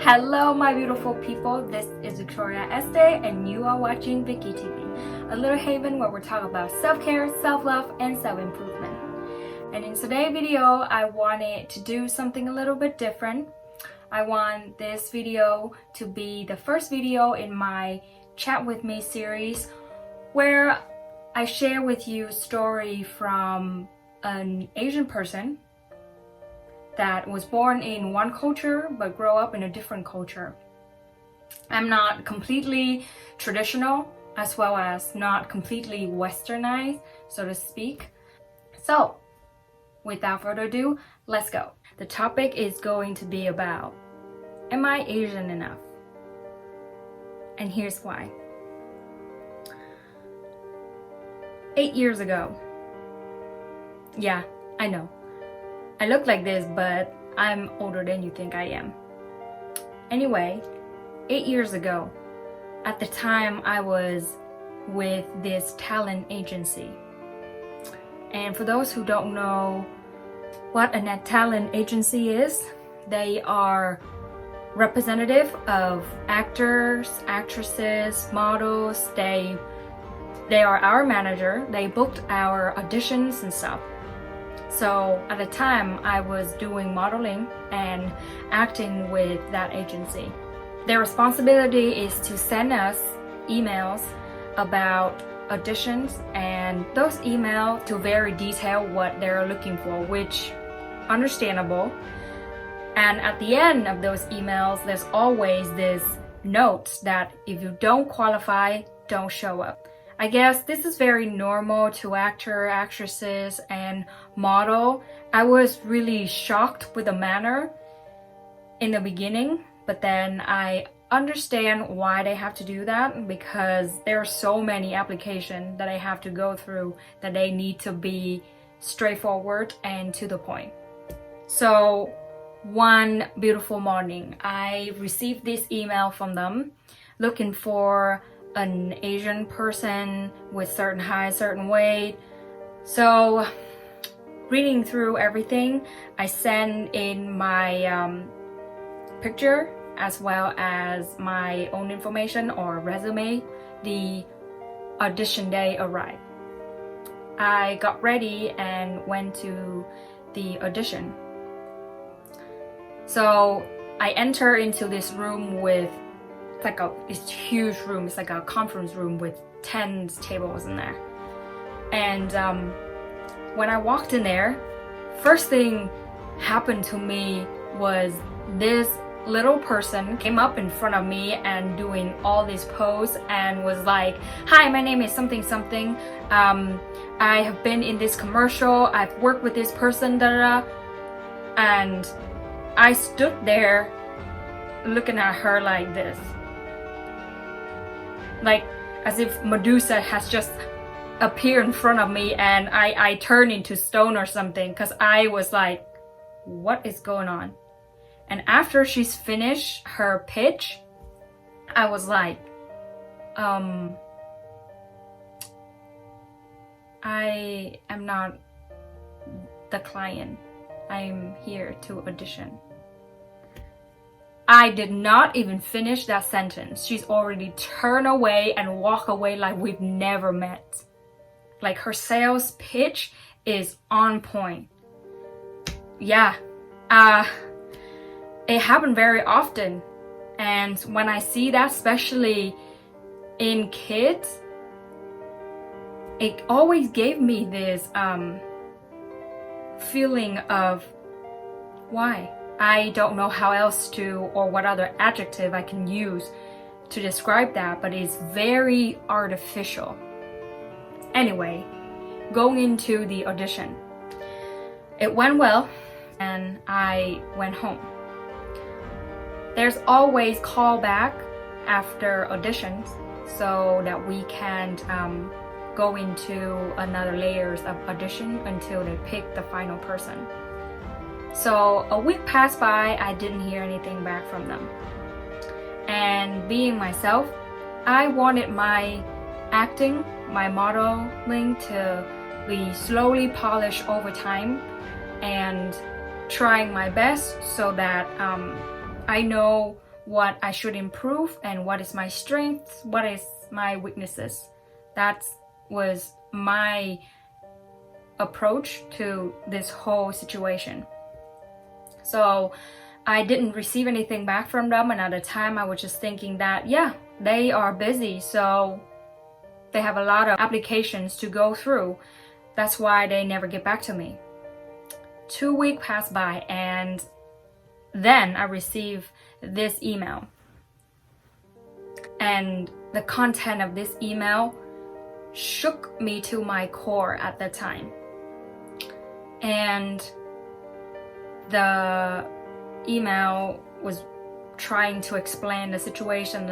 Hello my beautiful people, this is Victoria Este and you are watching Vicky TV, a little haven where we talk about self-care, self-love, and self-improvement. And in today's video, I wanted to do something a little bit different. I want this video to be the first video in my Chat With Me series where I share with you a story from an Asian person that was born in one culture but grew up in a different culture. I'm not completely traditional as well as not completely westernized, so to speak. So without further ado, let's go. The topic is going to be about, am I Asian enough? And here's why. 8 years ago. Yeah, I know. I look like this, but I'm older than you think I am. Anyway, 8 years ago, at the time I was with this talent agency. And for those who don't know what a talent agency is, they are representative of actors, actresses, models. They are our manager. They booked our auditions and stuff. So at the time, I was doing modeling and acting with that agency. Their responsibility is to send us emails about auditions, and those emails to very detail what they're looking for, which understandable. And at the end of those emails, there's always this note that if you don't qualify, don't show up. I guess this is very normal to actor, actresses, and model. I was really shocked with the manner in the beginning, but then I understand why they have to do that, because there are so many applications that I have to go through that they need to be straightforward and to the point. So one beautiful morning, I received this email from them looking for an Asian person with certain height, certain weight. So reading through everything, I sent in my picture as well as my own information or resume. The audition day arrived. I got ready and went to the audition. So I enter into this room with this huge room. It's like a conference room with 10 tables in there. And when I walked in there, first thing happened to me was this little person came up in front of me and doing all this pose and was like, "Hi, my name is something something. I have been in this commercial. I've worked with this person, da da." And I stood there looking at her like this. Like as if Medusa has just appeared in front of me and I turned into stone or something, because I was like, what is going on? And after she's finished her pitch, I was like, I am not the client. I'm here to audition. I did not even finish that sentence. She's already turned away and walked away like we've never met. Like her sales pitch is on point. Yeah, it happened very often. And when I see that, especially in kids, it always gave me this feeling of why? I don't know how else to, or what other adjective I can use to describe that, but it's very artificial. Anyway, going into the audition, it went well and I went home. There's always callback after auditions so that we can go into another layers of audition until they pick the final person. So a week passed by, I didn't hear anything back from them. And being myself, I wanted my acting, my modeling to be slowly polished over time and trying my best so that I know what I should improve and what is my strengths, what is my weaknesses. That was my approach to this whole situation. So I didn't receive anything back from them, and at the time I was just thinking that, yeah, they are busy, so they have a lot of applications to go through. That's why they never get back to me. 2 weeks passed by, and then I received this email. And the content of this email shook me to my core at the time. And the email was trying to explain the situation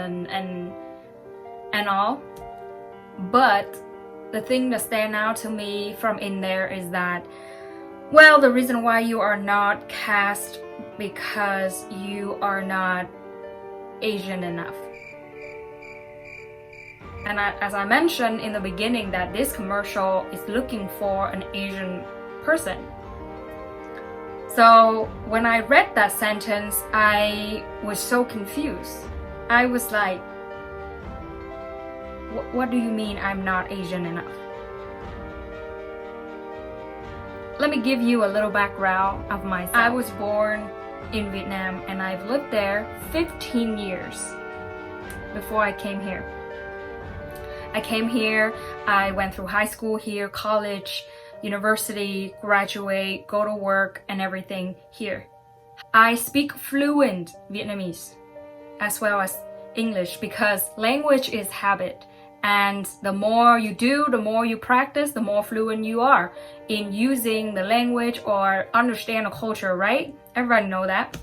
and all. But the thing that stand out to me from in there is that, well, the reason why you are not cast because you are not Asian enough. And as I mentioned in the beginning, that this commercial is looking for an Asian person. So when I read that sentence, I was so confused. I was like, what do you mean I'm not Asian enough? Let me give you a little background of myself. I was born in Vietnam and I've lived there 15 years before I came here. I came here, I went through high school here, college, university, graduate, go to work, and everything here. I speak fluent Vietnamese as well as English because language is habit. And the more you do, the more you practice, the more fluent you are in using the language or understand the culture, right? Everybody know that.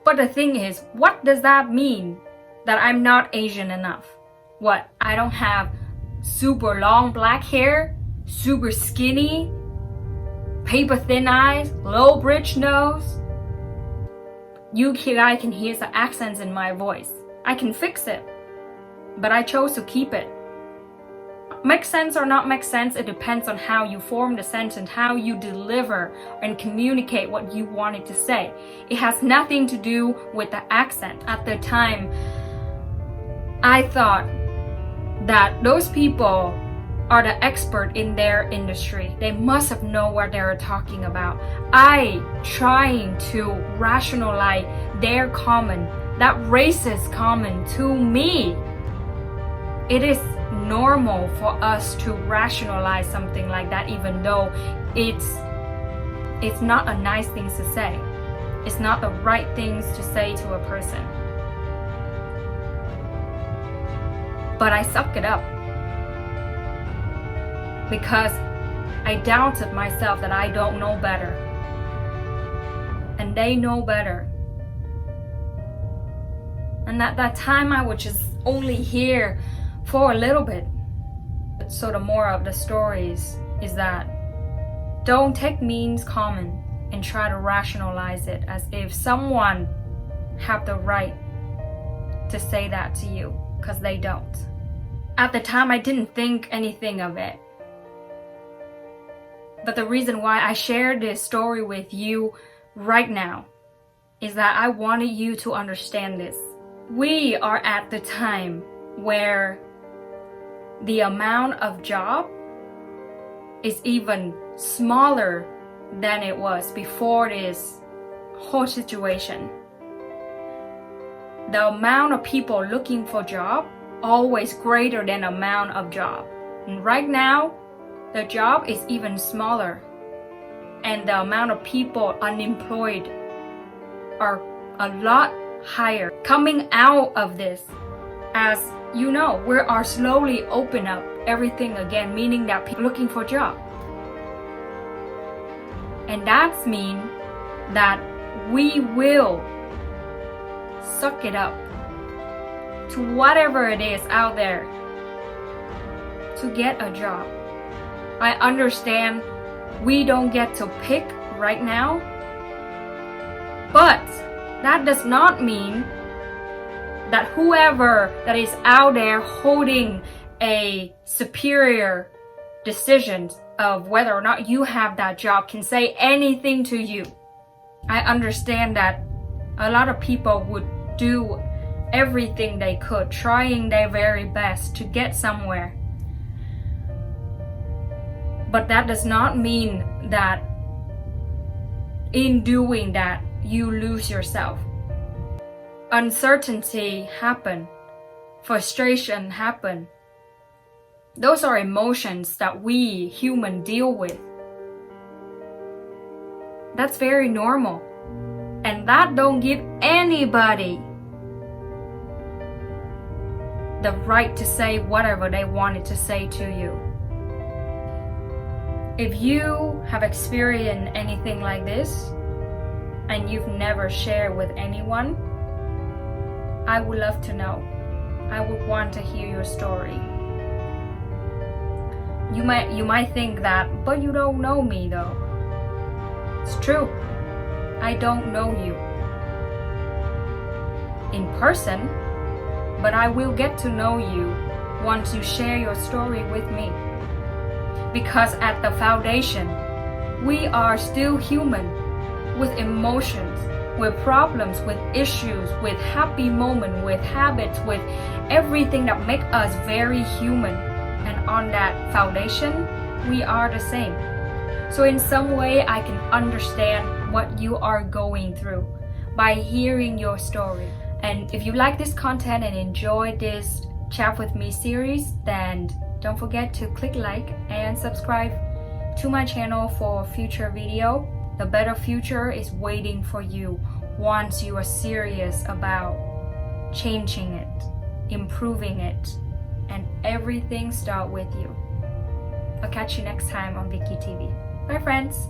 But the thing is, what does that mean that I'm not Asian enough? What? I don't have super long black hair, super skinny, paper thin eyes, low bridge nose. You guys can hear the accents in my voice. I can fix it. But I chose to keep it. Make sense or not make sense, it depends on how you form the sentence, how you deliver and communicate what you wanted to say. It has nothing to do with the accent. At the time, I thought that those people are the expert in their industry. They must have known what they're talking about. I trying to rationalize their comment, that racist comment to me. It is normal for us to rationalize something like that, even though it's not a nice thing to say. It's not the right things to say to a person. But I suck it up because I doubted myself that I don't know better. And they know better. And at that time I was just only here for a little bit. So the moral of the stories is that don't take means common and try to rationalize it as if someone have the right to say that to you, because they don't. At the time I didn't think anything of it. But the reason why I share this story with you right now is that I wanted you to understand this. We are at the time where the amount of job is even smaller than it was before this whole situation. The amount of people looking for job always greater than the amount of job. And right now, the job is even smaller. And the amount of people unemployed are a lot higher. Coming out of this, as you know, we are slowly open up everything again, meaning that people looking for job. And that's mean that we will suck it up to whatever it is out there to get a job. I understand we don't get to pick right now, but that does not mean that whoever that is out there holding a superior decision of whether or not you have that job can say anything to you. I understand that a lot of people would do everything they could, trying their very best to get somewhere. But that does not mean that in doing that, you lose yourself. Uncertainty happen, frustration happen. Those are emotions that we humans deal with. That's very normal. And that don't give anybody the right to say whatever they wanted to say to you. If you have experienced anything like this and you've never shared with anyone, I would love to know. I would want to hear your story. You might think that, but you don't know me though. It's true. I don't know you in person, but I will get to know you once you share your story with me. Because at the foundation, we are still human, with emotions, with problems, with issues, with happy moments, with habits, with everything that makes us very human. And on that foundation, we are the same. So in some way, I can understand what you are going through by hearing your story. And if you like this content and enjoy this Chat With Me series, then don't forget to click like and subscribe to my channel for future video. The better future is waiting for you once you are serious about changing it, improving it, and everything start with you. I'll catch you next time on Vicky TV. Bye friends!